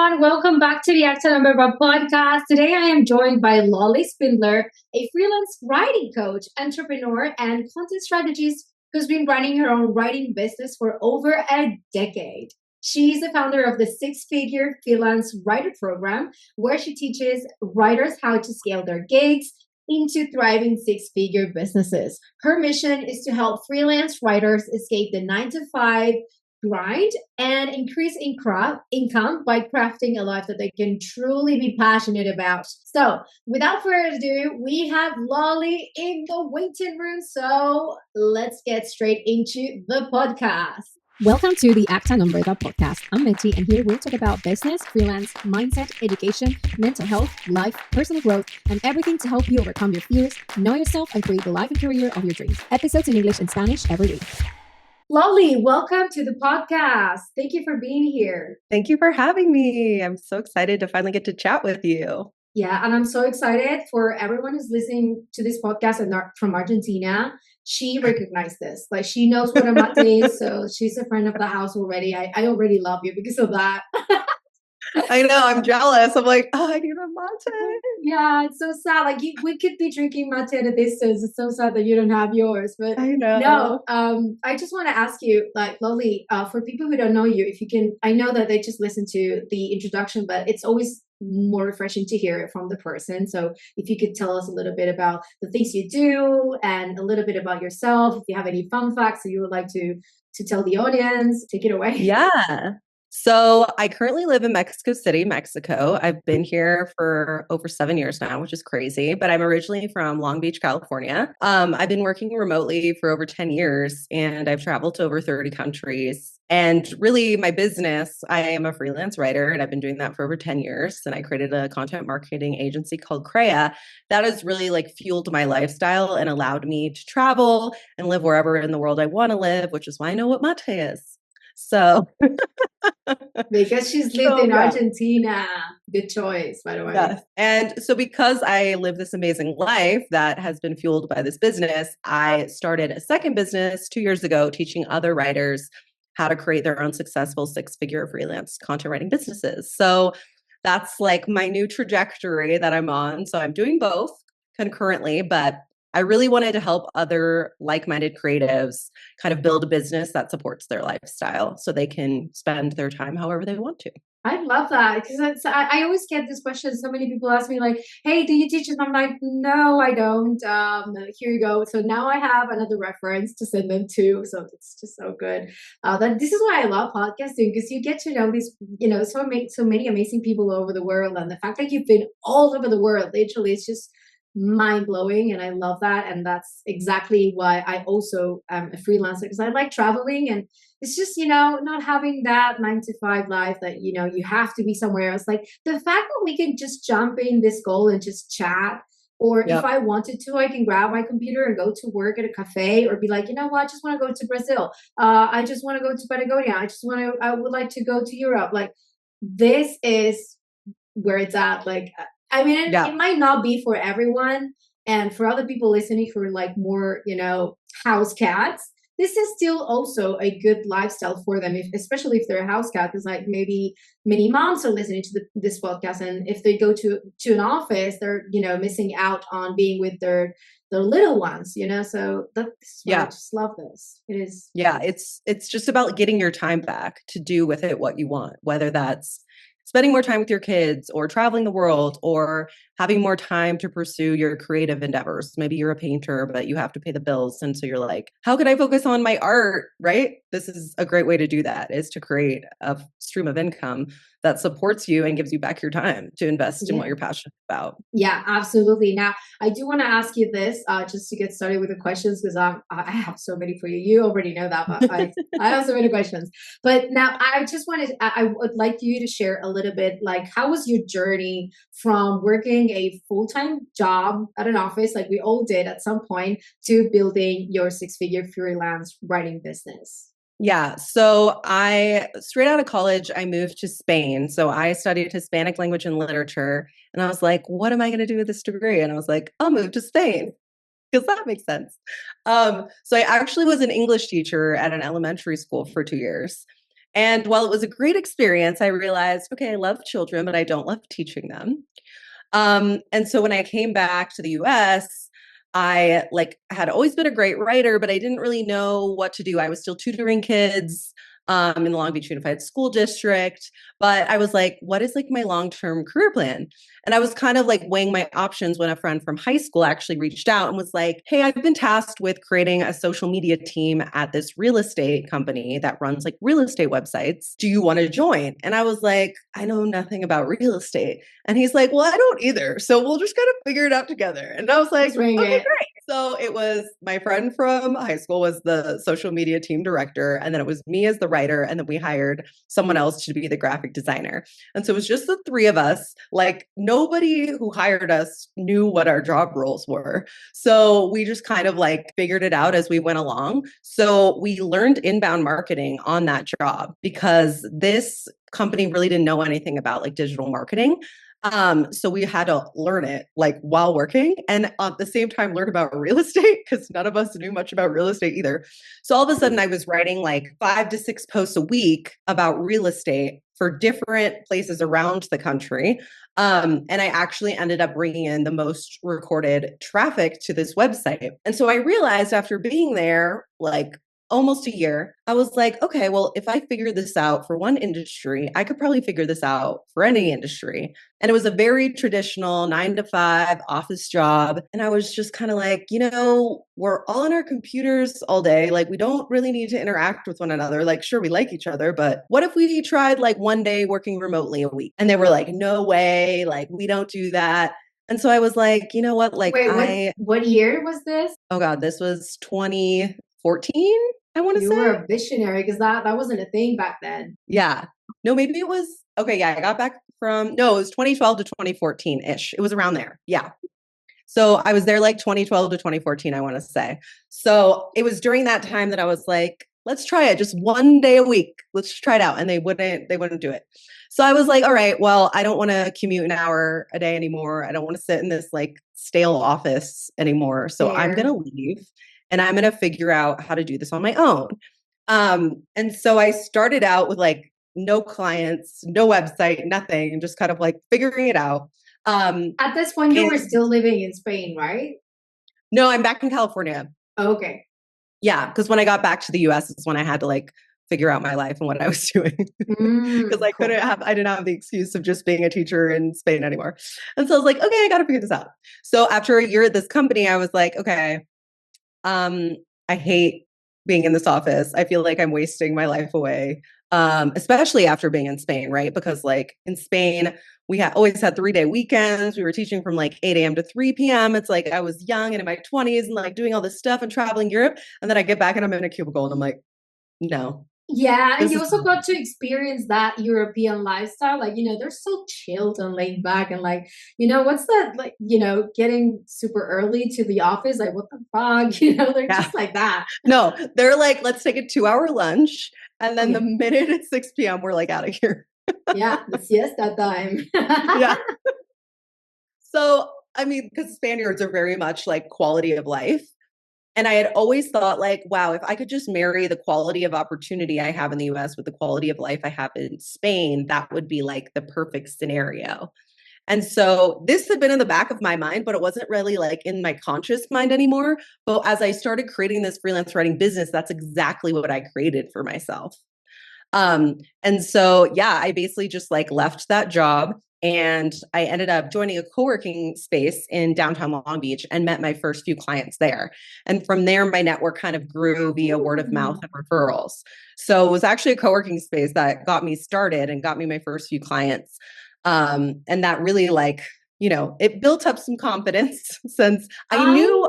everyone. Welcome back to the Actor Number podcast. Today I am joined by Lolly Spindler, a freelance writing coach, entrepreneur, and content strategist who's been running her own writing business for over a decade. She's the founder of the Six-Figure Freelance Writer program, where she teaches writers how to scale their gigs into thriving six-figure businesses. Her mission is to help freelance writers escape the 9 to 5 grind and increase income by crafting a life that they can truly be passionate about. So without further ado, we have Lolly in the waiting room. So let's get straight into the podcast. Welcome to the Acta Number podcast. I'm Minty, and here we'll talk about business, freelance, mindset, education, mental health, life, personal growth, and everything to help you overcome your fears, know yourself, and create the life and career of your dreams. Episodes in English and Spanish every week. Lolly, welcome to the podcast. Thank you for being here. Thank you for having me. I'm so excited to finally get to chat with you. Yeah, and I'm so excited for everyone who's listening to this podcast and from Argentina. She recognized this. Like, she knows what a mate is, so she's a friend of the house already. I already love you because of that. I know, I'm jealous. I'm like, oh, I need a mate. Yeah, it's so sad. Like, we could be drinking mate at a distance. It's so sad that you don't have yours. But I know. No, I just want to ask you, like, Lolly, for people who don't know you, if you can, I know that they just listened to the introduction, but it's always more refreshing to hear it from the person. So if you could tell us a little bit about the things you do and a little bit about yourself, if you have any fun facts that you would like to tell the audience, take it away. Yeah. So I currently live in Mexico City, Mexico. I've been here for over 7 years now, which is crazy, but I'm originally from Long Beach, California. I've been working remotely for over 10 years and I've traveled to over 30 countries. And really my business, I am a freelance writer and I've been doing that for over 10 years. And I created a content marketing agency called Crea that has really like fueled my lifestyle and allowed me to travel and live wherever in the world I want to live, which is why I know what mate is. So because she's lived in Argentina. Good choice, by the way. Yes. And so because I live this amazing life that has been fueled by this business, I started a second business 2 years ago teaching other writers how to create their own successful six-figure freelance content writing businesses. So that's like my new trajectory that I'm on. So I'm doing both concurrently, but I really wanted to help other like-minded creatives kind of build a business that supports their lifestyle so they can spend their time however they want to. I love that because I always get this question. So many people ask me like, hey, do you teach? And I'm like, no, I don't. Here you go. So now I have another reference to send them to. So it's just so good. This is why I love podcasting, because you get to know these, so many amazing people all over the world. And the fact that you've been all over the world, literally, it's just mind-blowing, and I love that. And that's exactly why I also am a freelancer, because I like traveling, and it's just not having that 9 to 5 life that you have to be somewhere else. Like the fact that we can just jump in this call and just chat, or if I wanted to, I can grab my computer and go to work at a cafe, or be like, you know what, I just want to go to Brazil, I just want to go to Patagonia, I would like to go to Europe. Like, this is where it's at. Like, I mean, it might not be for everyone. And for other people listening who are like more, house cats, this is still also a good lifestyle for them, especially if they're a house cat. Because like maybe many moms are listening to this podcast, and if they go to an office, they're, missing out on being with their little ones, so that's why I just love this. It is. Yeah, it's just about getting your time back to do with it what you want, whether that's spending more time with your kids or traveling the world or having more time to pursue your creative endeavors. Maybe you're a painter, but you have to pay the bills. And so you're like, how can I focus on my art, right? This is a great way to do that, is to create a stream of income that supports you and gives you back your time to invest in what you're passionate about. Yeah, absolutely. Now, I do want to ask you this, just to get started with the questions, because I have so many for you. You already know that, but I have so many questions. But now I would like you to share a little bit, like, how was your journey from working a full-time job at an office, like we all did at some point, to building your six-figure freelance writing business? Yeah. So straight out of college, I moved to Spain. So I studied Hispanic language and literature. And I was like, what am I going to do with this degree? And I was like, I'll move to Spain, because that makes sense. So I actually was an English teacher at an elementary school for 2 years. And while it was a great experience, I realized, okay, I love children, but I don't love teaching them. And so when I came back to the US, I like had always been a great writer, but I didn't really know what to do. I was still tutoring kids in the Long Beach Unified School District, but I was like, what is like my long-term career plan? And I was kind of like weighing my options when a friend from high school actually reached out and was like, hey, I've been tasked with creating a social media team at this real estate company that runs like real estate websites. Do you want to join? And I was like, I know nothing about real estate. And he's like, well, I don't either. So we'll just kind of figure it out together. And I was like, okay, great. So it was my friend from high school was the social media team director. And then it was me as the writer. And then we hired someone else to be the graphic designer. And so it was just the three of us. Like nobody who hired us knew what our job roles were. So we just kind of like figured it out as we went along. So we learned inbound marketing on that job because this company really didn't know anything about like digital marketing. So we had to learn it like while working and at the same time learn about real estate because none of us knew much about real estate either. So all of a sudden I was writing like 5 to 6 posts a week about real estate for different places around the country. And I actually ended up bringing in the most recorded traffic to this website. And so I realized after being there, like almost a year, I was like, okay, well, if I figure this out for one industry, I could probably figure this out for any industry. And it was a very traditional 9 to 5 office job. And I was just kind of like, we're all on our computers all day. Like, we don't really need to interact with one another. Like, sure, we like each other, but what if we tried like one day working remotely a week? And they were like, no way. Like, we don't do that. And so I was like, you know what? Like, Wait, what year was this? Oh God, this was 2014. I want to say. You were a visionary because that wasn't a thing back then. Yeah. No, maybe it was. Okay. Yeah. I got back it was 2012 to 2014 ish. It was around there. Yeah. So I was there like 2012 to 2014, I want to say. So it was during that time that I was like, let's try it just one day a week. Let's just try it out. And they wouldn't do it. So I was like, all right, well, I don't want to commute an hour a day anymore. I don't want to sit in this like stale office anymore. So I'm going to leave and I'm going to figure out how to do this on my own. And so I started out with like no clients, no website, nothing, just kind of like figuring it out. At this point, you were still living in Spain, right? No, I'm back in California. Okay. Yeah, because when I got back to the US is when I had to like figure out my life and what I was doing. Because I didn't have the excuse of just being a teacher in Spain anymore. And so I was like, okay, I got to figure this out. So after a year at this company, I was like, okay, I hate being in this office. I feel like I'm wasting my life away. Especially after being in Spain, right? Because like in Spain, we always had 3-day weekends. We were teaching from like 8 a.m. to 3 p.m. It's like I was young and in my 20s and like doing all this stuff and traveling Europe. And then I get back and I'm in a cubicle and I'm like, no. Yeah, and you also got to experience that European lifestyle. Like, they're so chilled and laid back and like, what's that like, getting super early to the office? Like, what the fuck? They're just like that. No, they're like, let's take a 2-hour lunch. And then the minute it's 6 p.m., we're like out of here. Yeah, the siesta time. Yeah. So, I mean, because Spaniards are very much like quality of life. And I had always thought like, wow, if I could just marry the quality of opportunity I have in the US with the quality of life I have in Spain, that would be like the perfect scenario. And so this had been in the back of my mind, but it wasn't really like in my conscious mind anymore. But as I started creating this freelance writing business, that's exactly what I created for myself. And so, yeah, I basically just like left that job and I ended up joining a co-working space in downtown Long Beach and met my first few clients there. And from there, my network kind of grew via word of mouth and referrals. So it was actually a co-working space that got me started and got me my first few clients. And that really like, it built up some confidence since I knew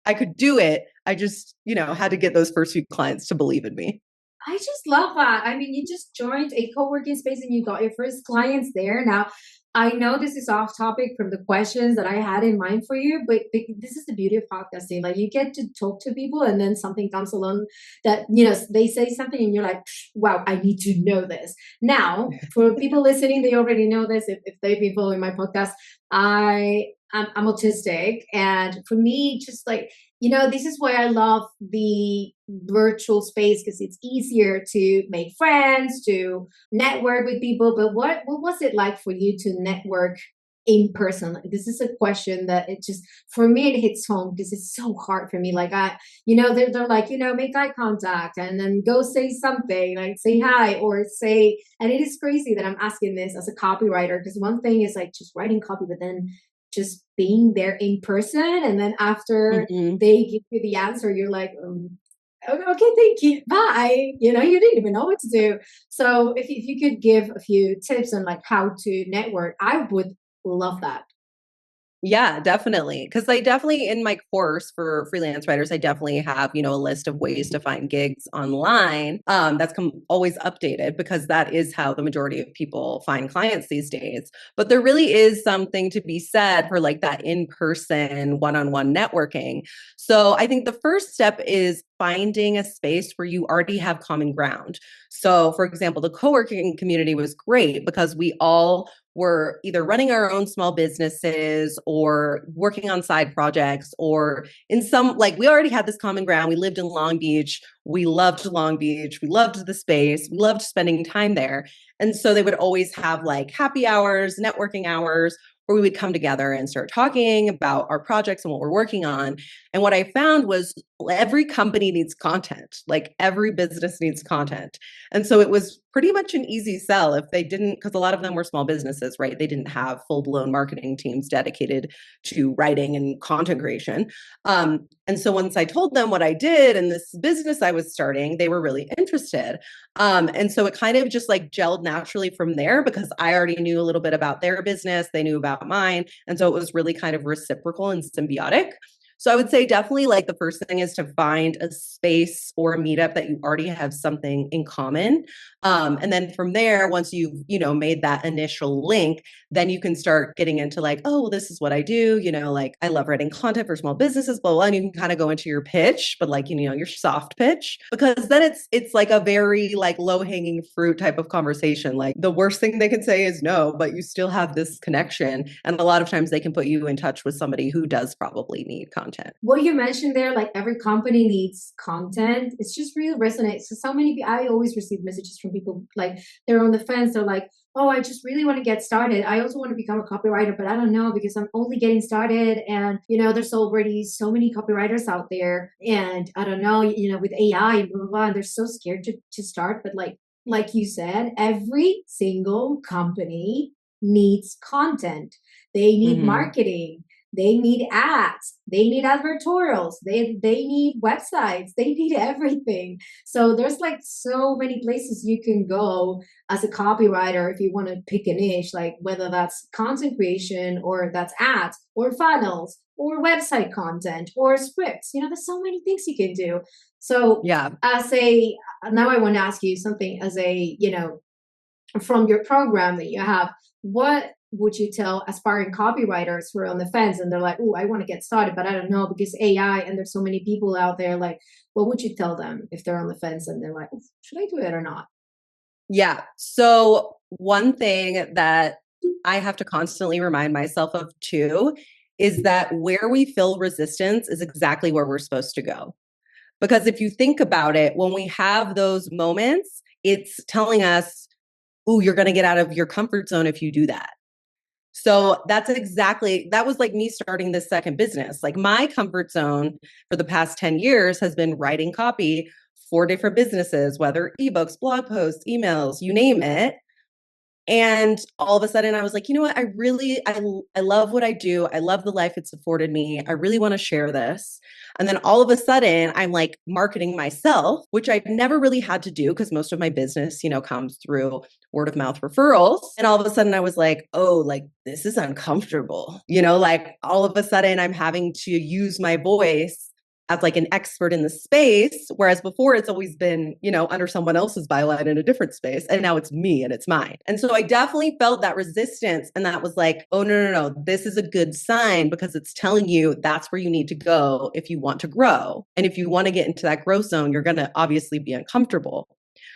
I could do it. I just, had to get those first few clients to believe in me. I just love that. I mean, you just joined a co-working space and you got your first clients there. Now, I know this is off topic from the questions that I had in mind for you, but this is the beauty of podcasting. Like, you get to talk to people and then something comes along that, they say something and you're like, wow, I need to know this. Now, for people listening, they already know this if they've been following my podcast. I I'm autistic, and for me, just like, this is why I love the virtual space, because it's easier to make friends, to network with people. But what was it like for you to network in person? Like, this is a question that it just, for me, it hits home because it's so hard for me. Like, they're like, make eye contact and then go say something, like say hi or say, and it is crazy that I'm asking this as a copywriter, because one thing is like just writing copy, but then just being there in person. And then after Mhm. they give you the answer, you're like, okay, thank you, bye. You didn't even know what to do. So if you could give a few tips on like how to network, I would love that. Yeah, definitely. Because I definitely, in my course for freelance writers, I definitely have, a list of ways to find gigs online. That's always updated because that is how the majority of people find clients these days. But there really is something to be said for like that in-person one-on-one networking. So I think the first step is finding a space where you already have common ground. So for example, the co-working community was great because we all were either running our own small businesses or working on side projects, or in some, like, we already had this common ground. We lived in Long Beach. We loved Long Beach. We loved the space. We loved spending time there. And so they would always have like happy hours, networking hours, where we would come together and start talking about our projects and what we're working on. And what I found was every company needs content, like every business needs content. And so it was pretty much an easy sell if they didn't, because a lot of them were small businesses, right? They didn't have full blown marketing teams dedicated to writing and content creation. And so once I told them what I did and this business I was starting, they were really interested. And so it kind of just like gelled naturally from there because I already knew a little bit about their business, they knew about mine. And so it was really kind of reciprocal and symbiotic. So I would say definitely like the first thing is to find a space or a meetup that you already have something in common. And then from there, once you've, made that initial link, then you can start getting into like, oh, well, this is what I do. Like I love writing content for small businesses, blah, blah. And you can kind of go into your pitch, but like, your soft pitch, because then it's like a very like low hanging fruit type of conversation. Like the worst thing they can say is no, but you still have this connection. And a lot of times they can put you in touch with somebody who does probably need content. What you mentioned there, like every company needs content, it's just really resonates. So many, I always receive messages from people like they're on the fence. They're like, oh, I just really want to get started. I also want to become a copywriter, but I don't know because I'm only getting started. And, there's already so many copywriters out there. And I don't know, with AI and blah, blah, blah, and they're so scared to start. But like you said, every single company needs content. They need Mhm. marketing. They need ads. They need advertorials. They need websites. They need everything. So there's like so many places you can go as a copywriter if you want to pick a niche, like whether that's content creation or that's ads or funnels or website content or scripts. There's so many things you can do. So Yeah. now I want to ask you something as a, from your program that you have, what would you tell aspiring copywriters who are on the fence and they're like, oh, I want to get started, but I don't know because AI and there's so many people out there, like, what would you tell them if they're on the fence and they're like, should I do it or not? Yeah. So one thing that I have to constantly remind myself of too is that where we feel resistance is exactly where we're supposed to go. Because if you think about it, when we have those moments, it's telling us, oh, you're going to get out of your comfort zone if you do that. So that was like me starting this second business. Like my comfort zone for the past 10 years has been writing copy for different businesses, whether ebooks, blog posts, emails, you name it. And all of a sudden I was like, you know what? I love what I do. I love the life it's afforded me. I really want to share this. And then all of a sudden I'm like marketing myself, which I've never really had to do because most of my business, comes through word of mouth referrals. And all of a sudden I was like, oh, like this is uncomfortable. Like all of a sudden I'm having to use my voice as like an expert in the space, whereas before it's always been, under someone else's byline in a different space. And now it's me and it's mine. And so I definitely felt that resistance. And that was like, oh, no. This is a good sign because it's telling you that's where you need to go if you want to grow. And if you want to get into that growth zone, you're going to obviously be uncomfortable.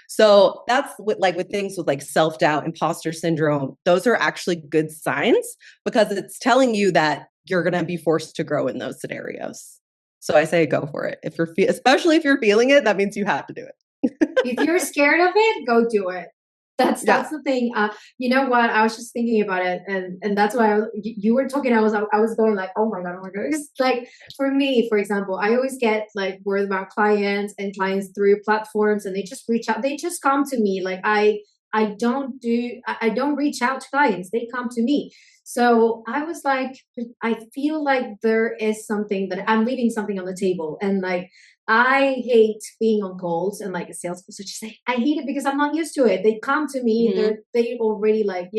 So that's with things with like self-doubt, imposter syndrome, those are actually good signs because it's telling you that you're going to be forced to grow in those scenarios. So I say go for it. If you're especially if you're feeling it, that means you have to do it. If you're scared of it, go do it. That's Yeah. the thing. You know what? I was just thinking about it, and that's why you were talking. I was going like, oh my god, oh my god. It's like for me, for example, I always get like word about clients and clients through platforms, and they just reach out. They just come to me. Like I don't reach out to clients. They come to me. So I was like, I feel like there is something that I'm leaving something on the table, and like I hate being on calls and like a salesperson just say, I hate it because I'm not used to it. They come to me, Mm-hmm. they already like,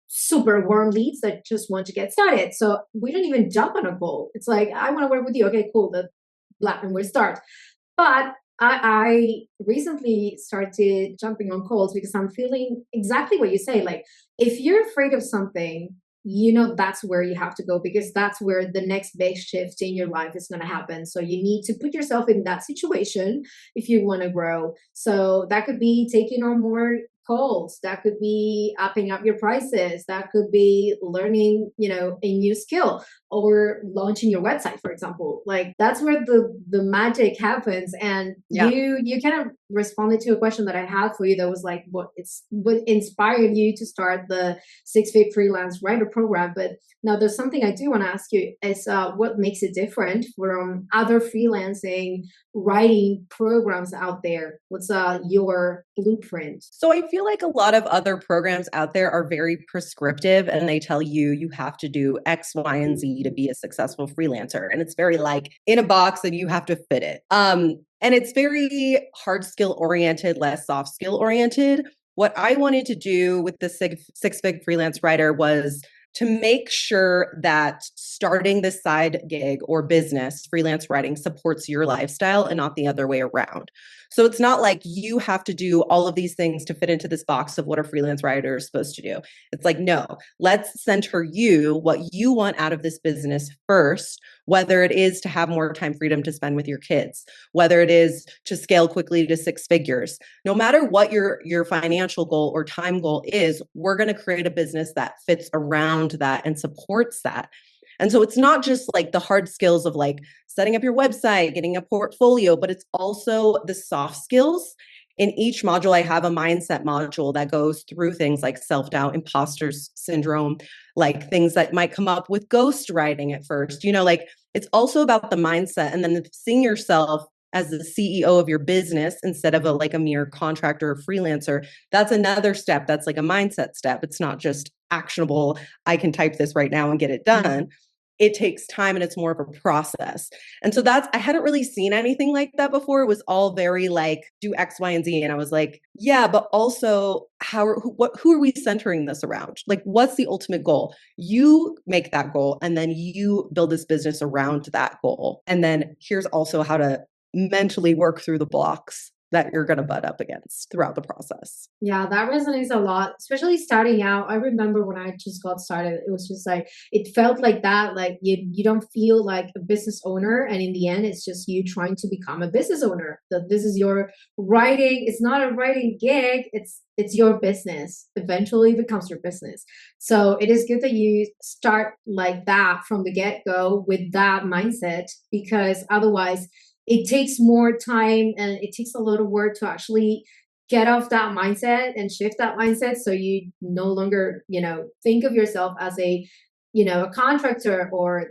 super warm leads that just want to get started. So we don't even jump on a call. It's like, I want to work with you. Okay, cool. The black and we start. But I recently started jumping on calls because I'm feeling exactly what you say. Like, if you're afraid of something, that's where you have to go because that's where the next big shift in your life is going to happen. So you need to put yourself in that situation if you want to grow. So that could be taking on more calls, that could be upping up your prices, that could be learning, a new skill or launching your website, for example. Like that's where the magic happens. And Yeah. you kind of responded to a question that I had for you that was like, what inspired you to start the 6-Fig Freelance Writer program? But now there's something I do want to ask you is what makes it different from other freelancing writing programs out there? What's your blueprint? So I feel like a lot of other programs out there are very prescriptive and they tell you you have to do X, Y, and Z to be a successful freelancer. And it's very like in a box and you have to fit it. And it's very hard skill oriented, less soft skill oriented. What I wanted to do with the 6-Fig Freelance Writer was to make sure that starting this side gig or business, freelance writing, supports your lifestyle and not the other way around. So it's not like you have to do all of these things to fit into this box of what a freelance writer is supposed to do. It's like, no, let's center you, what you want out of this business first, whether it is to have more time freedom to spend with your kids, whether it is to scale quickly to 6 figures. No matter what your financial goal or time goal is, we're going to create a business that fits around that and supports that. And so it's not just like the hard skills of like setting up your website, getting a portfolio, but it's also the soft skills. In each module, I have a mindset module that goes through things like self-doubt, imposter syndrome, like things that might come up with ghostwriting at first. Like it's also about the mindset and then seeing yourself as the CEO of your business instead of a mere contractor or freelancer. That's another step. That's like a mindset step. It's not just actionable. I can type this right now and get it done. It takes time and it's more of a process. And so I hadn't really seen anything like that before. It was all very like do X, Y, and Z. And I was like, yeah, but also who are we centering this around? Like, what's the ultimate goal? You make that goal and then you build this business around that goal. And then here's also how to mentally work through the blocks that you're going to butt up against throughout the process. Yeah, that resonates a lot, especially starting out. I remember when I just got started, it was just like, it felt like that, like you don't feel like a business owner. And in the end, it's just you trying to become a business owner. That this is your writing. It's not a writing gig. It's your business. Eventually it becomes your business. So it is good that you start like that from the get-go with that mindset, because otherwise it takes more time and it takes a lot of work to actually get off that mindset and shift that mindset. So you no longer, think of yourself as a contractor or,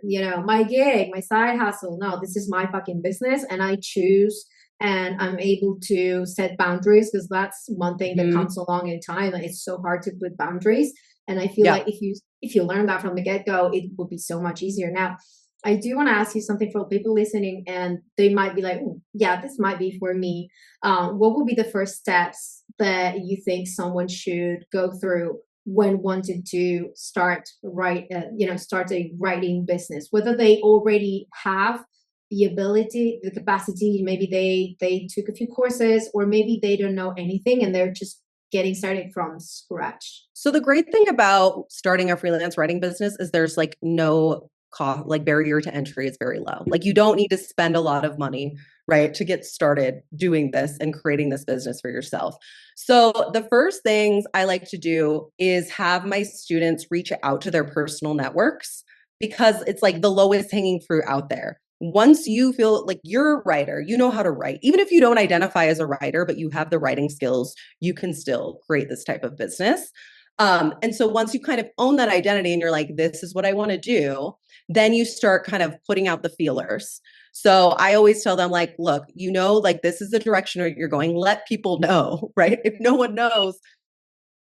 my gig, my side hustle. No, this is my fucking business and I choose and I'm able to set boundaries, because that's one thing that comes along in time. It's so hard to put boundaries. And I feel like if you learn that from the get-go, it will be so much easier. Now, I do want to ask you something for people listening, and they might be like, oh, yeah, this might be for me. What would be the first steps that you think someone should go through when wanting to start a writing business? Whether they already have the ability, the capacity, maybe they took a few courses, or maybe they don't know anything and they're just getting started from scratch. So the great thing about starting a freelance writing business is there's like no cost, like barrier to entry is very low. Like you don't need to spend a lot of money, right, to get started doing this and creating this business for yourself. So the first things I like to do is have my students reach out to their personal networks because it's like the lowest hanging fruit out there. Once you feel like you're a writer, you know how to write. Even if you don't identify as a writer, but you have the writing skills, you can still create this type of business. And so once you kind of own that identity and you're like, this is what I want to do, then you start kind of putting out the feelers. So I always tell them, like, look, like this is the direction you're going. Let people know, right? If no one knows,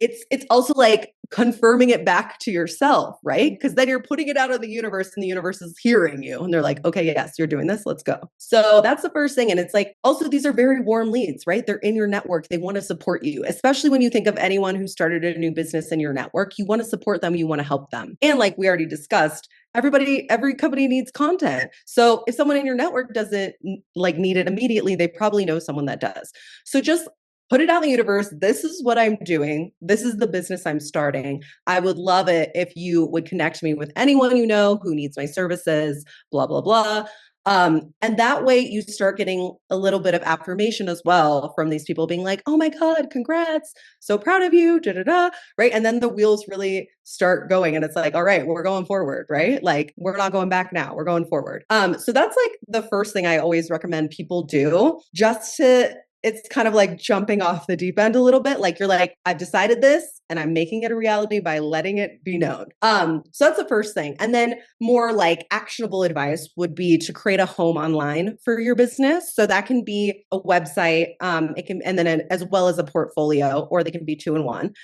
it's also like confirming it back to yourself, right? Because then you're putting it out of the universe and the universe is hearing you and they're like, okay, yes, you're doing this, let's go. So that's the first thing. And it's like, also, these are very warm leads, right? They're in your network, they want to support you, especially when you think of anyone who started a new business in your network. You want to support them, you want to help them. And like we already discussed, every company needs content. So if someone in your network doesn't like need it immediately, they probably know someone that does. So just put it out in the universe. This is what I'm doing. This is the business I'm starting. I would love it if you would connect me with anyone you know who needs my services, blah, blah, blah. And that way you start getting a little bit of affirmation as well from these people being like, oh my God, congrats. So proud of you, da, da, da, right? And then the wheels really start going and it's like, all right, we're going forward, right? Like we're not going back now, we're going forward. So that's like the first thing I always recommend people do, just to it's kind of like jumping off the deep end a little bit. Like you're like, I've decided this and I'm making it a reality by letting it be known. So that's the first thing. And then more like actionable advice would be to create a home online for your business. So that can be a website, and then as well as a portfolio, or they can be two in one.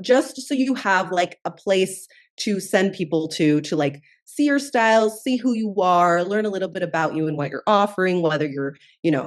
Just so you have like a place to send people to like see your styles, see who you are, learn a little bit about you and what you're offering, whether you're,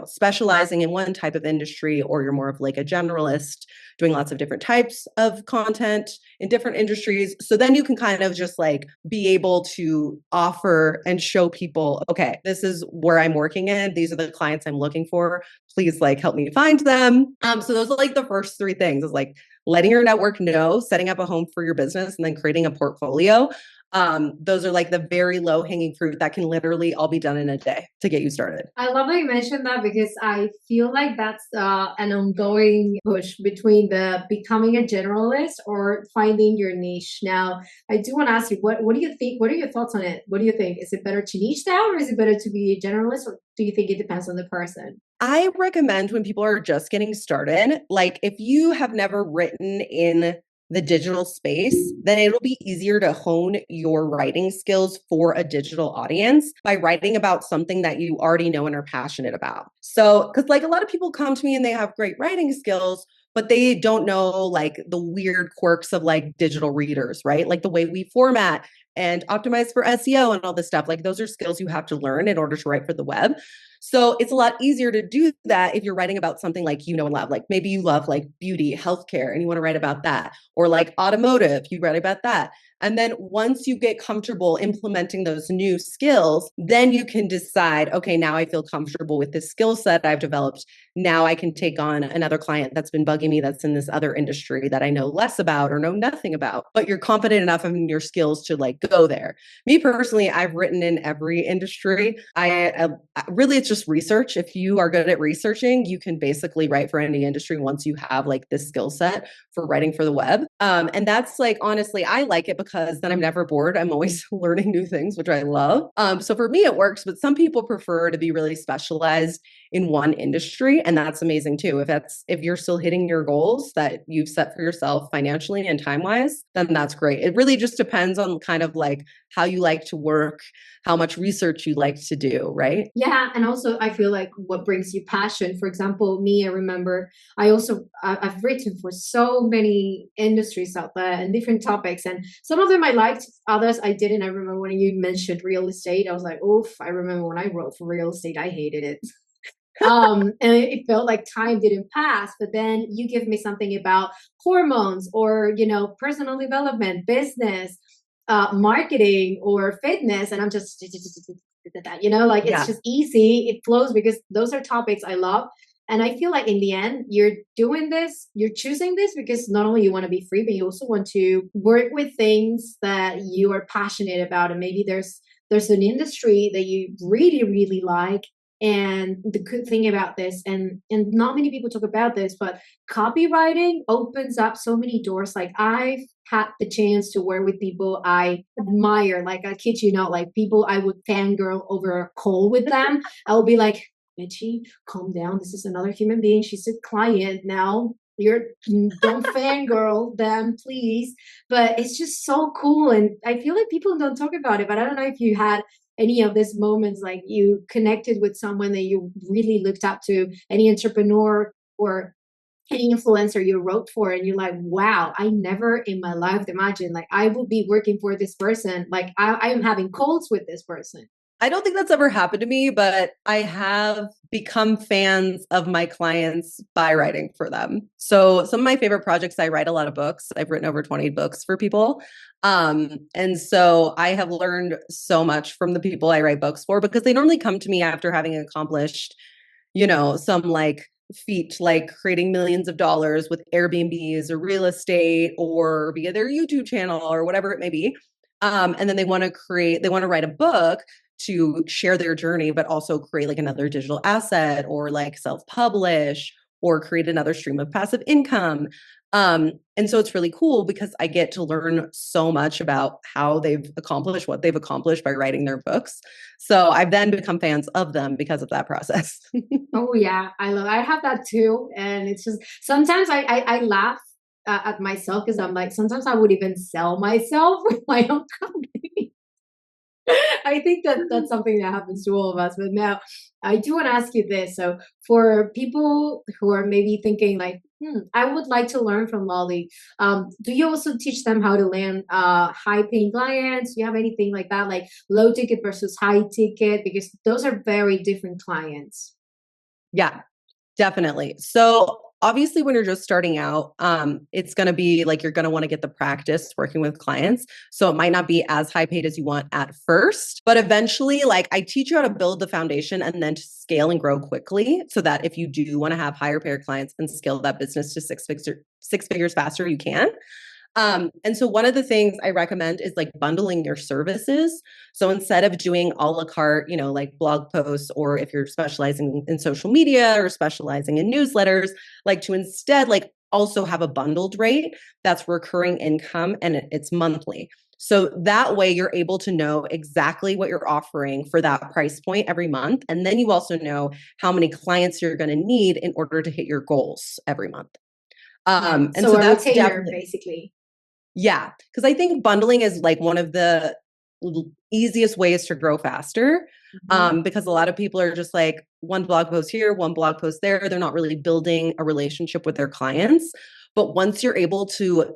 specializing in one type of industry or you're more of like a generalist doing lots of different types of content in different industries. So then you can kind of just like be able to offer and show people, okay, this is where I'm working in. These are the clients I'm looking for. Please like help me find them. So those are like the first three things, is like letting your network know, setting up a home for your business, and then creating a portfolio. Those are like the very low hanging fruit that can literally all be done in a day to get you started. I love that you mentioned that, because I feel like that's an ongoing push between the becoming a generalist or finding your niche. Now, I do want to ask you, what do you think? What are your thoughts on it? What do you think? Is it better to niche down, or is it better to be a generalist, or do you think it depends on the person? I recommend when people are just getting started, like if you have never written in the digital space, then it'll be easier to hone your writing skills for a digital audience by writing about something that you already know and are passionate about. So, because like a lot of people come to me and they have great writing skills, but they don't know like the weird quirks of like digital readers, right? Like the way we format and optimize for SEO and all this stuff. Like those are skills you have to learn in order to write for the web. So it's a lot easier to do that if you're writing about something like you know and love. Like maybe you love like beauty, healthcare, and you want to write about that. Or like automotive, you write about that. And then once you get comfortable implementing those new skills, then you can decide, okay, now I feel comfortable with this skill set I've developed. Now I can take on another client that's been bugging me that's in this other industry that I know less about or know nothing about, but you're confident enough in your skills to like go there. Me personally, I've written in every industry. I really, it's just research. If you are good at researching, you can basically write for any industry once you have like this skill set for writing for the web. And that's like, honestly, I like it because then I'm never bored. I'm always learning new things, which I love. So for me, it works, but some people prefer to be really specialized in one industry. And that's amazing too. If you're still hitting your goals that you've set for yourself financially and time-wise, then that's great. It really just depends on kind of like how you like to work, how much research you like to do, right? Yeah, and also I feel like what brings you passion. For example, me, I remember I've written for so many industries out there and different topics, and some of them I liked, others I didn't. I remember when you mentioned real estate, I was like, oof. I remember when I wrote for real estate, I hated it. And it felt like time didn't pass. But then you give me something about hormones, or personal development, business, marketing, or fitness, and I'm just like it's Yeah. just easy, it flows, because those are topics I love. And I feel like in the end, you're choosing this because not only you want to be free, but you also want to work with things that you are passionate about. And maybe there's an industry that you really, really like. And the good thing about this, and not many people talk about this, but copywriting opens up so many doors. Like I've had the chance to work with people I admire. Like I kid you not, like people I would fangirl over a call with them. I would be like, Mitchie, calm down. This is another human being. She's a client now. You're don't fangirl them, please. But it's just so cool. And I feel like people don't talk about it. But I don't know if you had any of these moments like you connected with someone that you really looked up to, any entrepreneur or any influencer you wrote for, and you're like, wow, I never in my life imagined like I would be working for this person. Like I am having calls with this person. I don't think that's ever happened to me, but I have become fans of my clients by writing for them. So some of my favorite projects, I write a lot of books. I've written over 20 books for people. And so I have learned so much from the people I write books for because they normally come to me after having accomplished, some like feat like creating millions of dollars with Airbnbs or real estate or via their YouTube channel or whatever it may be. And then they want to write a book to share their journey, but also create like another digital asset or like self-publish or create another stream of passive income. And so it's really cool because I get to learn so much about how they've accomplished what they've accomplished by writing their books. So I've then become fans of them because of that process. Oh yeah, I have that too. And it's just sometimes I laugh at myself because I'm like, sometimes I would even sell myself with my own company. I think that that's something that happens to all of us. But now I do want to ask you this. So for people who are maybe thinking like, I would like to learn from Lolly. Do you also teach them how to land high paying clients? Do you have anything like that, like low ticket versus high ticket? Because those are very different clients. Yeah, definitely. So obviously when you're just starting out, it's going to be like, you're going to want to get the practice working with clients. So it might not be as high paid as you want at first, but eventually like I teach you how to build the foundation and then to scale and grow quickly so that if you do want to have higher paid clients and scale that business to six figures faster, you can. And so one of the things I recommend is like bundling your services. So instead of doing a la carte, like blog posts, or if you're specializing in social media or specializing in newsletters, like to instead like also have a bundled rate that's recurring income and it's monthly. So that way you're able to know exactly what you're offering for that price point every month. And then you also know how many clients you're going to need in order to hit your goals every month. Right. And So so a that's retainer, definitely, basically. yeah, because I think bundling is like one of the easiest ways to grow faster. Mhm. Because a lot of people are just like one blog post here, one blog post there. They're not really building a relationship with their clients. But once you're able to,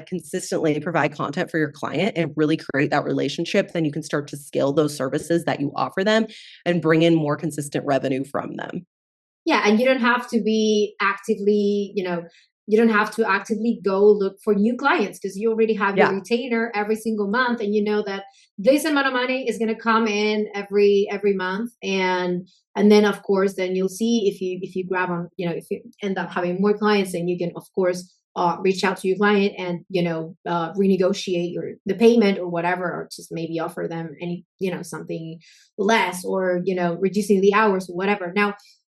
consistently provide content for your client and really create that relationship, then you can start to scale those services that you offer them and bring in more consistent revenue from them. Yeah, and you don't have to be actively, you don't have to actively go look for new clients because you already have your Yeah. retainer every single month, and you know that this amount of money is going to come in every month, and then of course then you'll see if you grab on, if you end up having more clients, then you can of course reach out to your client and renegotiate the payment or whatever, or just maybe offer them any something less, or reducing the hours or whatever. Now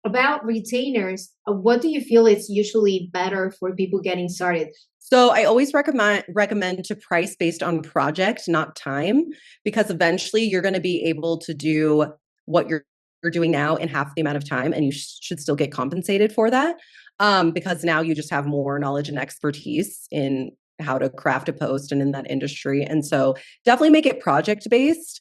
about retainers, what do you feel is usually better for people getting started? So I always recommend to price based on project, not time, because eventually you're going to be able to do what you're doing now in half the amount of time, and you should still get compensated for that. Because now you just have more knowledge and expertise in how to craft a post and in that industry. And so definitely make it project based.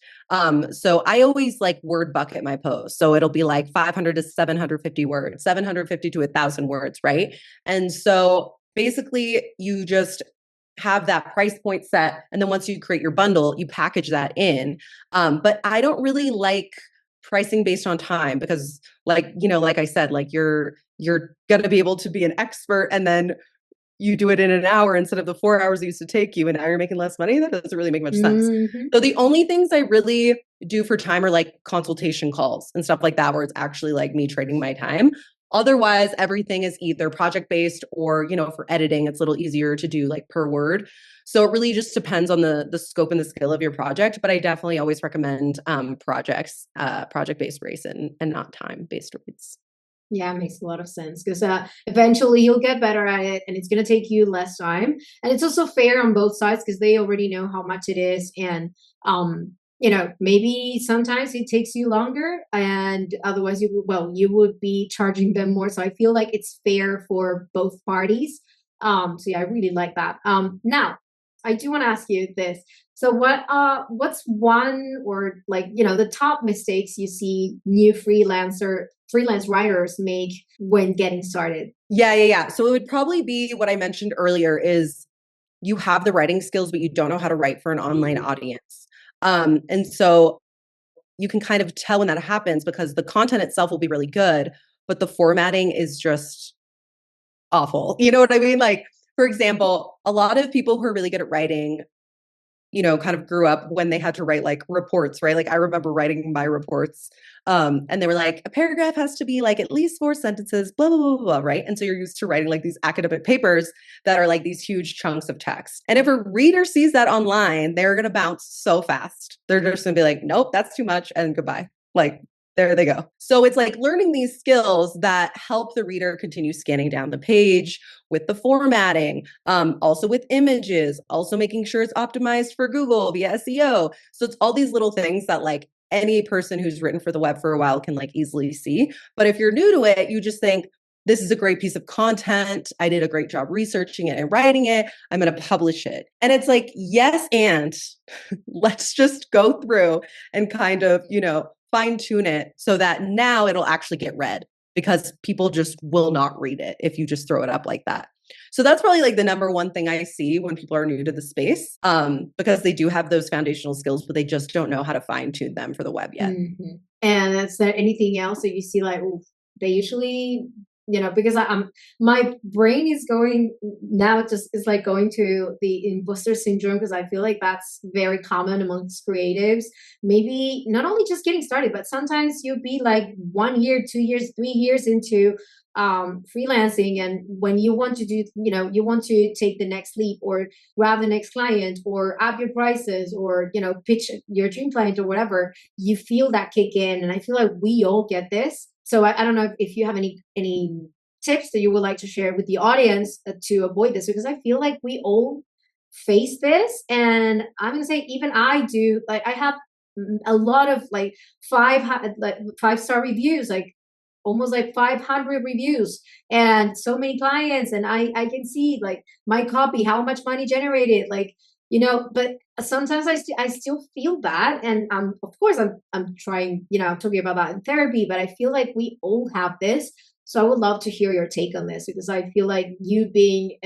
So I always like word bucket my posts. So it'll be like 500 to 750 words, 750 to 1,000 words, right? And so basically you just have that price point set. And then once you create your bundle, you package that in. But I don't really like pricing based on time because like I said, like you're going to be able to be an expert and then you do it in an hour instead of the 4 hours it used to take you, and now you're making less money. That doesn't really make much sense. Hmm. So the only things I really do for time are like consultation calls and stuff like that, where it's actually like me trading my time. Otherwise, everything is either project based or, for editing, it's a little easier to do like per word. So it really just depends on the scope and the skill of your project. But I definitely always recommend project based rates and not time based rates. Yeah, it makes a lot of sense because eventually you'll get better at it and it's going to take you less time. And it's also fair on both sides because they already know how much it is. And, maybe sometimes it takes you longer and otherwise you would be charging them more. So I feel like it's fair for both parties. So yeah, I really like that. Now, I do want to ask you this. So what's one or the top mistakes you see new freelance writers make when getting started? Yeah. So it would probably be what I mentioned earlier is you have the writing skills, but you don't know how to write for an online audience. And so you can kind of tell when that happens because the content itself will be really good, but the formatting is just awful. You know what I mean? Like, for example, a lot of people who are really good at writing, kind of grew up when they had to write like reports, right? Like I remember writing my reports, and they were like, a paragraph has to be like at least 4 sentences, blah, blah, blah, blah, right? And so you're used to writing like these academic papers that are like these huge chunks of text. And if a reader sees that online, they're going to bounce so fast. They're just going to be like, nope, that's too much and goodbye. Like, there they go. So it's like learning these skills that help the reader continue scanning down the page with the formatting, also with images, also making sure it's optimized for Google via SEO. So it's all these little things that like any person who's written for the web for a while can like easily see. But if you're new to it, you just think, this is a great piece of content. I did a great job researching it and writing it. I'm going to publish it. And it's like, yes, and let's just go through and kind of, fine tune it so that now it'll actually get read because people just will not read it if you just throw it up like that. So that's probably like the number one thing I see when people are new to the space, because they do have those foundational skills, but they just don't know how to fine tune them for the web yet. Mm-hmm. And is there anything else that you see like they usually because my brain is going now, just is like going to the imposter syndrome because I feel like that's very common amongst creatives. Maybe not only just getting started, but sometimes you'll be like 1 year, 2 years, 3 years into freelancing, and when you want to do you want to take the next leap or grab the next client or up your prices or pitch your dream client or whatever, you feel that kick in. And I feel like we all get this. So I don't know if you have any tips that you would like to share with the audience to avoid this, because I feel like we all face this. And I'm going to say even I do. Like I have a lot of like 5-star reviews, like almost like 500 reviews and so many clients. And I can see like my copy, how much money generated, like, but sometimes I still feel that. And of course I'm trying, I'm talking about that in therapy, but I feel like we all have this. So I would love to hear your take on this, because I feel like you being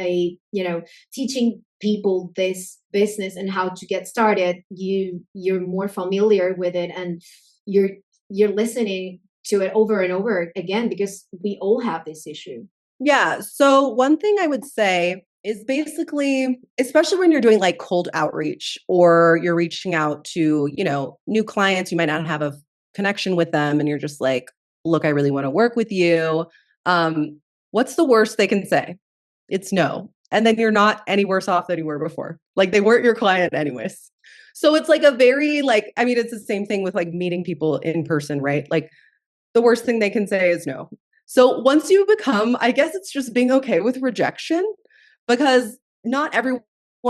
teaching people this business and how to get started, you're more familiar with it, and you're listening to it over and over again because we all have this issue. Yeah. So one thing I would say is basically, especially when you're doing like cold outreach or you're reaching out to, new clients, you might not have a connection with them and you're just like, look, I really want to work with you. What's the worst they can say? It's no. And then you're not any worse off than you were before. Like they weren't your client anyways. So it's like a very it's the same thing with like meeting people in person, right? Like the worst thing they can say is no. So once you become, I guess it's just being okay with rejection, because not everyone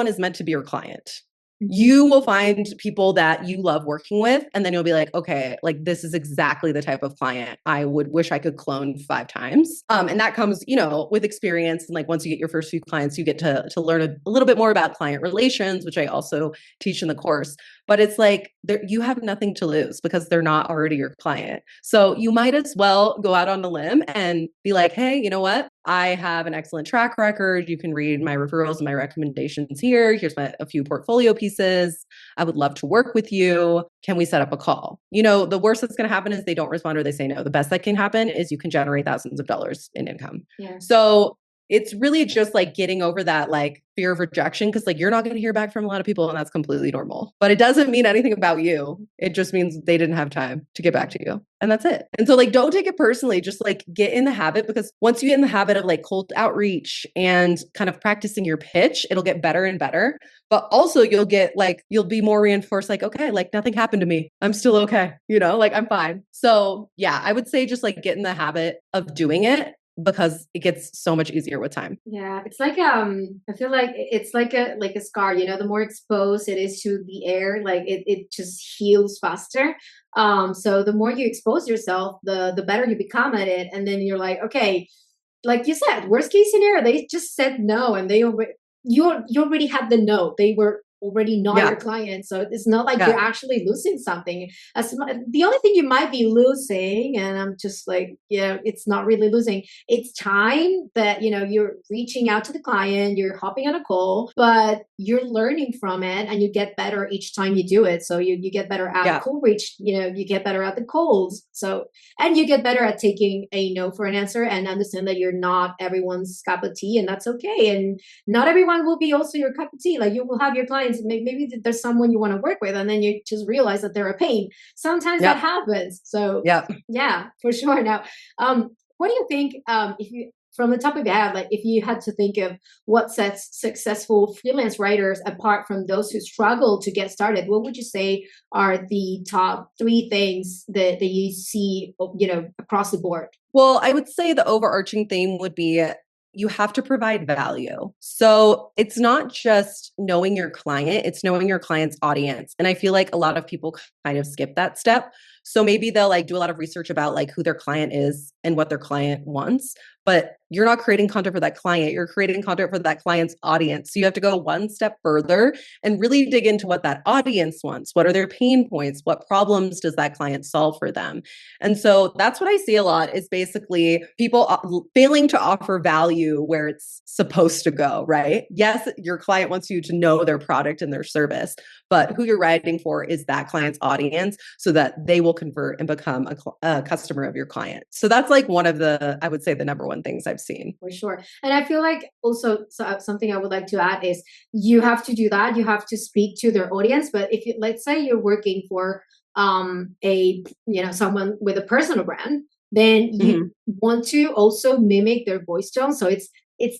is meant to be your client. You will find people that you love working with, and then you'll be like, okay, like this is exactly the type of client I would wish I could clone 5 times. And that comes, with experience. And like once you get your first few clients, you get to learn a little bit more about client relations, which I also teach in the course. But it's like you have nothing to lose because they're not already your client. So you might as well go out on a limb and be like, hey, you know what? I have an excellent track record. You can read my referrals and my recommendations here. Here's a few portfolio pieces. I would love to work with you. Can we set up a call? The worst that's going to happen is they don't respond or they say no. The best that can happen is you can generate thousands of dollars in income. Yeah. So it's really just like getting over that like fear of rejection, because like you're not going to hear back from a lot of people, and that's completely normal. But it doesn't mean anything about you. It just means they didn't have time to get back to you. And that's it. And so like don't take it personally. Just like get in the habit, because once you get in the habit of like cold outreach and kind of practicing your pitch, it'll get better and better. But also you'll be more reinforced, like, okay, like nothing happened to me. I'm still okay. Like I'm fine. So yeah, I would say just like get in the habit of doing it, because it gets so much easier with time. Yeah, it's like I feel like it's like a scar, the more exposed it is to the air, like it just heals faster. So the more you expose yourself, the better you become at it. And then you're like, okay, like you said, worst case scenario, they just said no, and you already had the no. They were already not your client, so it's not like you're actually losing something. The only thing you might be losing, and I'm just like, it's not really losing, it's time that you're reaching out to the client, you're hopping on a call, but you're learning from it, and you get better each time you do it. So you get better at call reach, you get better at the calls, so, and you get better at taking a no for an answer, and understand that you're not everyone's cup of tea, and that's okay. And not everyone will be also your cup of tea. Like you will have your clients, maybe there's someone you want to work with, and then you just realize that they're a pain. Sometimes that happens. So yeah, for sure. Now, what do you think, if you, from the top of your head, like if you had to think of what sets successful freelance writers apart from those who struggle to get started, what would you say are the top 3 things that you see, across the board? Well, I would say the overarching theme would be you have to provide value. So it's not just knowing your client, it's knowing your client's audience. And I feel like a lot of people kind of skip that step. So maybe they'll like do a lot of research about like who their client is and what their client wants, but you're not creating content for that client. You're creating content for that client's audience. So you have to go one step further and really dig into what that audience wants. What are their pain points? What problems does that client solve for them? And so that's what I see a lot, is basically people failing to offer value where it's supposed to go, right? Yes, your client wants you to know their product and their service, but who you're writing for is that client's audience, so that they will convert and become a customer of your client. So that's like one of the, I would say, the number one things I've seen. For sure. And I feel like also, so something I would like to add is you have to do that. You have to speak to their audience. But if you, let's say you're working for someone with a personal brand, then you want to also mimic their voice tone. So it's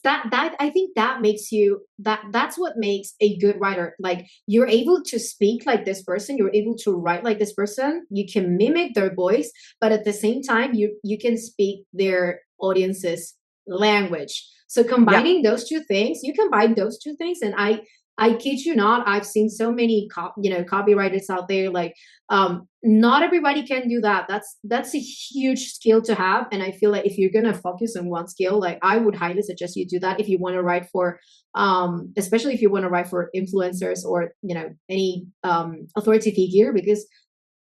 that I think that makes you, that's what makes a good writer. Like you're able to speak like this person, you're able to write like this person, you can mimic their voice, but at the same time you can speak their audience's language. So combining those two things, and I kid you not, I've seen so many copywriters out there, like not everybody can do that. That's a huge skill to have. And I feel like if you're gonna focus on one skill, like I would highly suggest you do that if you want to write for especially if you want to write for influencers or any authority figure, because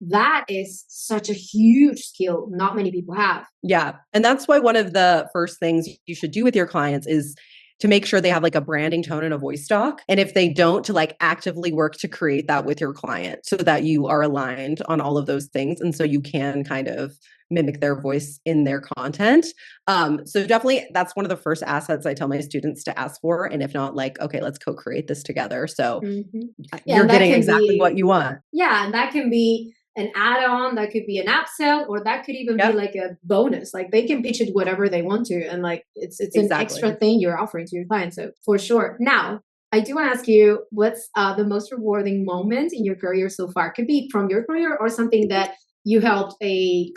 that is such a huge skill not many people have. Yeah. And that's why one of the first things you should do with your clients is to make sure they have like a branding tone and a voice stock. And if they don't, to like actively work to create that with your client, so that you are aligned on all of those things. And so you can kind of mimic their voice in their content. So definitely that's one of the first assets I tell my students to ask for. And if not, like, okay, let's co-create this together. So you're getting exactly what you want. Yeah. And that can be an add-on, that could be an upsell, or that could even be like a bonus. Like they can pitch it whatever they want to, and like it's an extra thing you're offering to your client. So for sure. Now, I do want to ask you, what's the most rewarding moment in your career so far? Could be from your career or something that you helped a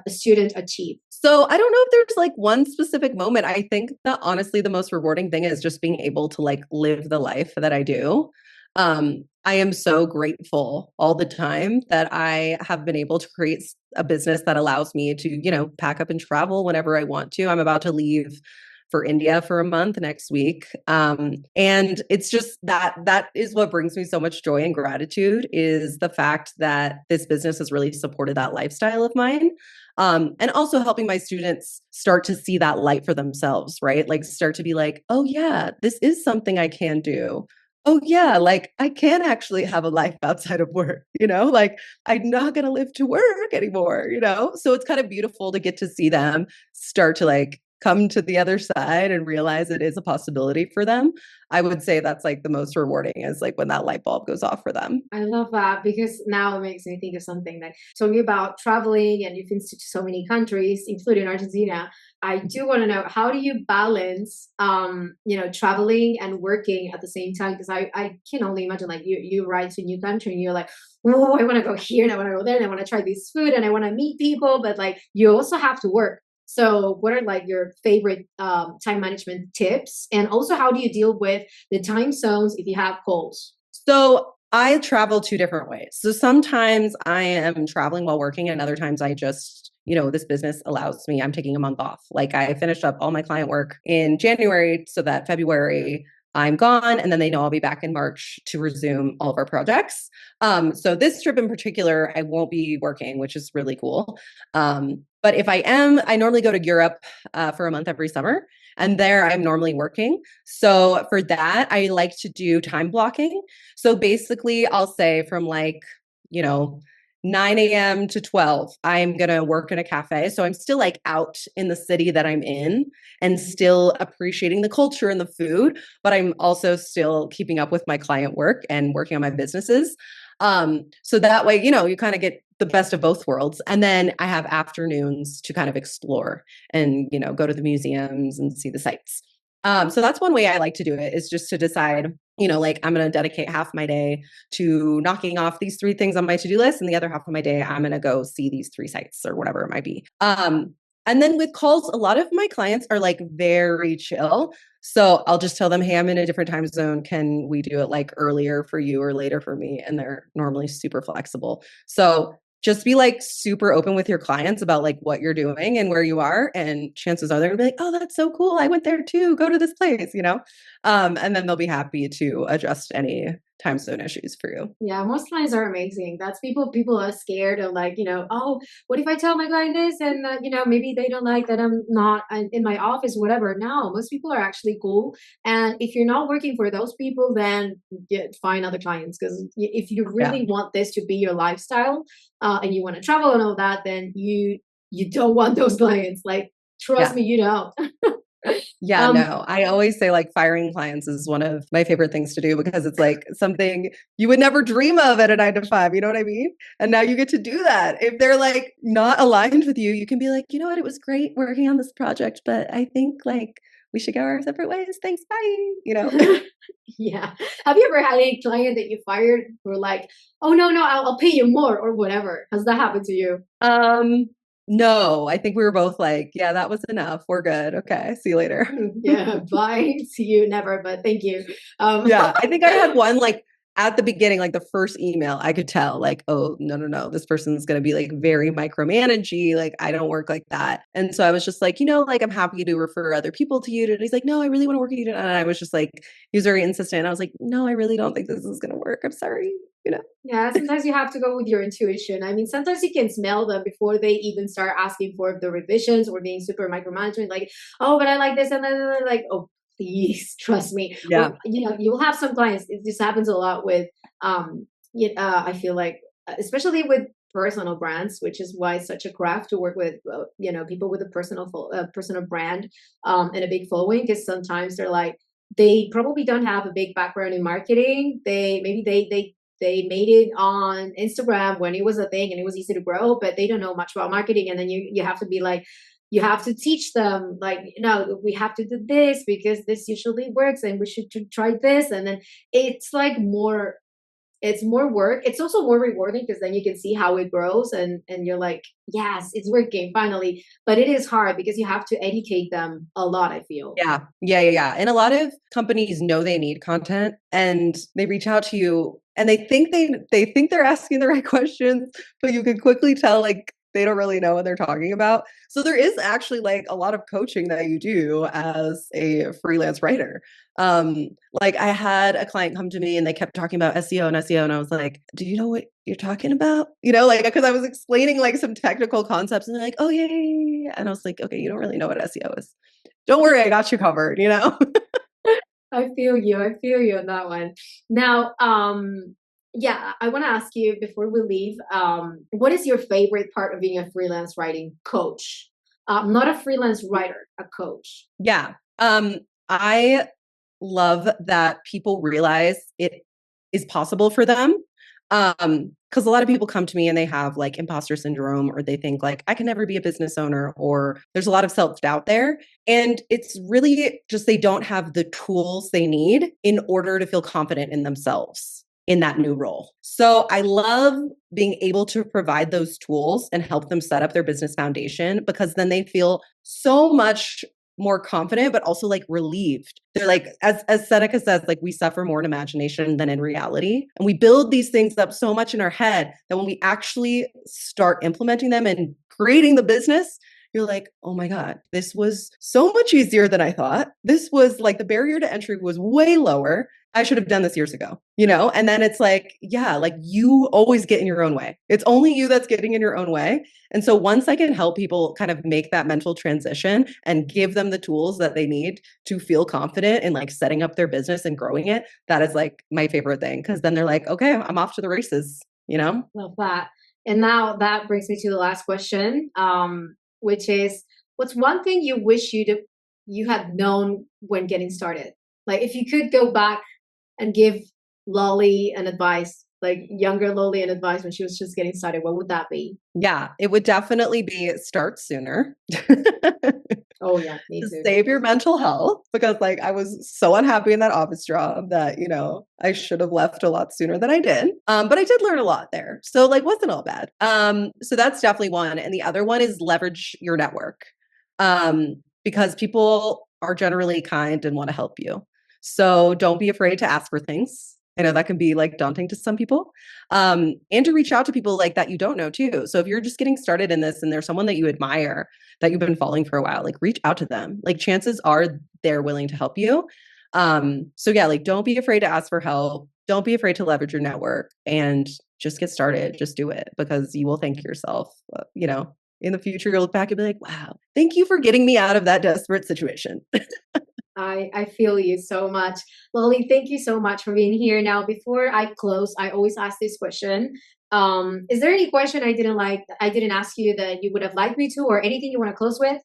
student achieve. So I don't know if there's like one specific moment. I think that honestly, the most rewarding thing is just being able to like live the life that I do. I am so grateful all the time that I have been able to create a business that allows me to, pack up and travel whenever I want to. I'm about to leave for India for a month next week. And it's just that is what brings me so much joy and gratitude, is the fact that this business has really supported that lifestyle of mine. And also helping my students start to see that light for themselves, right? Like start to be like, oh yeah, this is something I can do. Oh yeah, like I can actually have a life outside of work, like I'm not going to live to work anymore, So it's kind of beautiful to get to see them start to like come to the other side and realize it is a possibility for them, I would say that's like the most rewarding, is like when that light bulb goes off for them. I love that, because now it makes me think of something that talking about traveling, and you've been to so many countries, including Argentina. I do want to know, how do you balance, traveling and working at the same time? Because I can only imagine, like, you arrive to a new country and you're like, oh, I want to go here and I want to go there and I want to try this food and I want to meet people, but like you also have to work. So what are like your favorite time management tips? And also, how do you deal with the time zones if you have calls? So I travel two different ways. So sometimes I am traveling while working, and other times I just, this business allows me, I'm taking a month off. Like I finished up all my client work in January so that February I'm gone, and then they know I'll be back in March to resume all of our projects. So this trip in particular, I won't be working, which is really cool. But if I am, I normally go to Europe for a month every summer, and there I'm normally working. So for that, I like to do time blocking. So basically, I'll say from like, 9 a.m. to 12, I'm going to work in a cafe. So I'm still like out in the city that I'm in and still appreciating the culture and the food, but I'm also still keeping up with my client work and working on my businesses. So that way, you kind of get the best of both worlds. And then I have afternoons to kind of explore and, go to the museums and see the sights. So that's one way I like to do it, is just to decide, like I'm going to dedicate half my day to knocking off these 3 things on my to-do list, and the other half of my day, I'm going to go see these 3 sites or whatever it might be. And then with calls, a lot of my clients are like very chill. So I'll just tell them, hey, I'm in a different time zone. Can we do it like earlier for you or later for me? And they're normally super flexible. So just be like super open with your clients about like what you're doing and where you are. And chances are they're gonna be like, oh, that's so cool. I went there too. Go to this place, and then they'll be happy to adjust any time zone issues for you. Yeah, most clients are amazing. That's people are scared of, like, oh, what if I tell my client this and maybe they don't like that I'm not in my office, whatever. No, most people are actually cool. And if you're not working for those people, then find other clients, because if you Yeah. really want this to be your lifestyle, and you want to travel and all that, then you don't want those clients. Like, trust Yeah. me, you don't. Yeah, no. I always say like firing clients is one of my favorite things to do, because it's like something you would never dream of at a 9 to 5. You know what I mean? And now you get to do that. If they're like not aligned with you, you can be like, you know what? It was great working on this project, but I think like we should go our separate ways. Thanks. Bye. Yeah. Have you ever had any client that you fired who were like, oh, no, I'll pay you more or whatever? Has that happened to you? Um, no, I think we were both like, yeah, that was enough. We're good. Okay. See you later. Yeah. Bye. See you never, but thank you. Yeah, I think I had one like at the beginning, like the first email, I could tell like, oh, no, this person's going to be like very micromanagey. Like, I don't work like that. And so I was just like, like, I'm happy to refer other people to you. And he's like, no, I really want to work with you. And I was just like, he was very insistent. I was like, no, I really don't think this is going to work. I'm sorry. Yeah, sometimes you have to go with your intuition. I mean, sometimes you can smell them before they even start asking for the revisions or being super micromanagement. Like, oh, but I like this, and then they're like, oh, please trust me. Yeah. Or you will have some clients. This happens a lot with. I feel like, especially with personal brands, which is why it's such a craft to work with. People with a personal brand, and a big following, because sometimes they're like, they probably don't have a big background in marketing. They made it on Instagram when it was a thing and it was easy to grow, but they don't know much about marketing. And then you have to be like, you have to teach them, like, no, we have to do this because this usually works and we should try this. And then it's like it's more work. It's also more rewarding because then you can see how it grows, and you're like, yes, it's working finally. But it is hard because you have to educate them a lot, I feel. Yeah. And a lot of companies know they need content, and they reach out to you, and they think they're asking the right questions, but you can quickly tell like they don't really know what they're talking about. So there is actually like a lot of coaching that you do as a freelance writer. Like I had a client come to me and they kept talking about SEO and SEO, and I was like, do you know what you're talking about? Like, because I was explaining like some technical concepts, and they're like, oh yeah. And I was like, okay, you don't really know what SEO is. Don't worry, I got you covered, I feel you. I feel you on that one. Now, yeah, I want to ask you before we leave, what is your favorite part of being a freelance writing coach? Not a freelance writer, a coach. Yeah. I love that people realize it is possible for them. Because a lot of people come to me and they have like imposter syndrome, or they think like, I can never be a business owner, or there's a lot of self-doubt there. And it's really just they don't have the tools they need in order to feel confident in themselves in that new role. So I love being able to provide those tools and help them set up their business foundation, because then they feel so much more confident, but also like relieved. They're like, as Seneca says, like we suffer more in imagination than in reality. And we build these things up so much in our head that when we actually start implementing them and creating the business, you're like, oh my God, this was so much easier than I thought. This was like the barrier to entry was way lower. I should have done this years ago, you know? And then it's like, yeah, like you always get in your own way. It's only you that's getting in your own way. And so once I can help people kind of make that mental transition and give them the tools that they need to feel confident in like setting up their business and growing it, that is like my favorite thing. Cause then they're like, okay, I'm off to the races, you know? Love that. And now that brings me to the last question, which is, what's one thing you wish you had known when getting started? Like if you could go back and give Lolly an advice, like younger Lolly an advice when she was just getting started, what would that be? Yeah, it would definitely be start sooner. Oh yeah, me To too. save your mental health, because like I was so unhappy in that office job that, you know, I should have left a lot sooner than I did. But I did learn a lot there. So like wasn't all bad. So that's definitely one. And the other one is leverage your network. Because people are generally kind and want to help you. So don't be afraid to ask for things. I know that can be like daunting to some people. And to reach out to people like that you don't know too. So if you're just getting started in this and there's someone that you admire that you've been following for a while, like reach out to them. Like chances are they're willing to help you. So yeah, like don't be afraid to ask for help. Don't be afraid to leverage your network and just get started. Just do it, because you will thank yourself, you know, in the future, you'll look back and be like, wow, thank you for getting me out of that desperate situation. I feel you so much. Lolly, thank you so much for being here. Now, before I close, I always ask this question. Is there any question I didn't ask you that you would have liked me to, or anything you want to close with?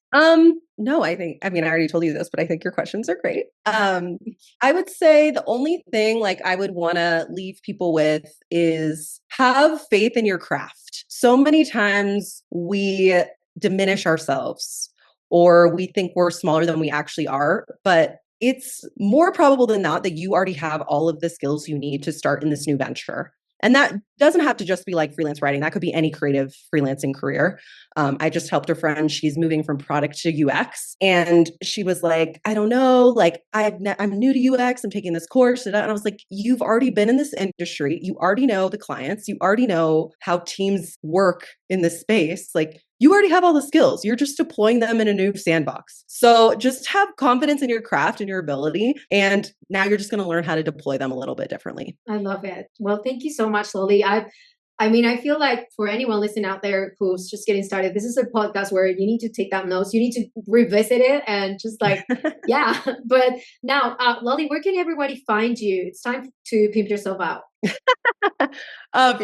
No, I mean, I already told you this, but I think your questions are great. I would say the only thing like I would want to leave people with is have faith in your craft. So many times we diminish ourselves, or we think we're smaller than we actually are, but it's more probable than not that you already have all of the skills you need to start in this new venture. And that doesn't have to just be like freelance writing. That could be any creative freelancing career. I just helped a friend. She's moving from product to UX. And she was like, I don't know, like I'm new to UX. I'm taking this course. And I was like, you've already been in this industry. You already know the clients. You already know how teams work in this space. Like you already have all the skills. You're just deploying them in a new sandbox. So just have confidence in your craft and your ability. And now you're just going to learn how to deploy them a little bit differently. I love it. Well, thank you so much, Lolly. I mean, I feel like for anyone listening out there who's just getting started, this is a podcast where you need to take down notes. You need to revisit it and just like, yeah. But now, Lolly, where can everybody find you? It's time to pimp yourself out.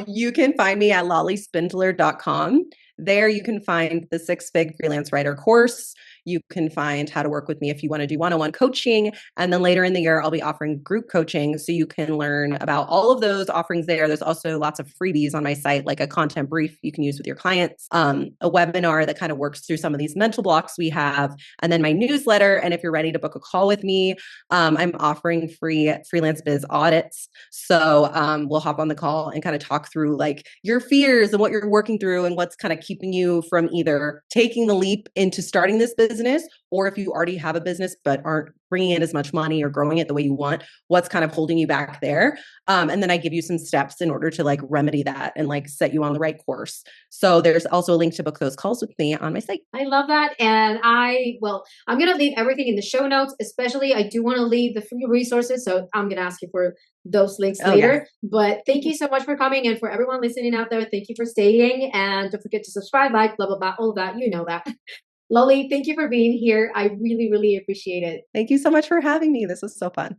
You can find me at lollyspindler.com. There you can find the 6-Fig Freelance Writer course. You can find how to work with me if you want to do one-on-one coaching. And then later in the year, I'll be offering group coaching. So you can learn about all of those offerings there. There's also lots of freebies on my site, like a content brief you can use with your clients, a webinar that kind of works through some of these mental blocks we have, and then my newsletter. And if you're ready to book a call with me, I'm offering free freelance biz audits. So we'll hop on the call and kind of talk through like your fears and what you're working through and what's kind of keeping you from either taking the leap into starting this business, or if you already have a business but aren't bringing in as much money or growing it the way you want, what's kind of holding you back there. And then I give you some steps in order to like remedy that and like set you on the right course. So there's also a link to book those calls with me on my site. I love that. And I'm going to leave everything in the show notes, especially I do want to leave the free resources. So I'm going to ask you for those links later. Yeah. But thank you so much for coming. And for everyone listening out there, thank you for staying. And don't forget to subscribe, like, blah, blah, blah, all that. You know that. Lolly, thank you for being here. I really, really appreciate it. Thank you so much for having me. This was so fun.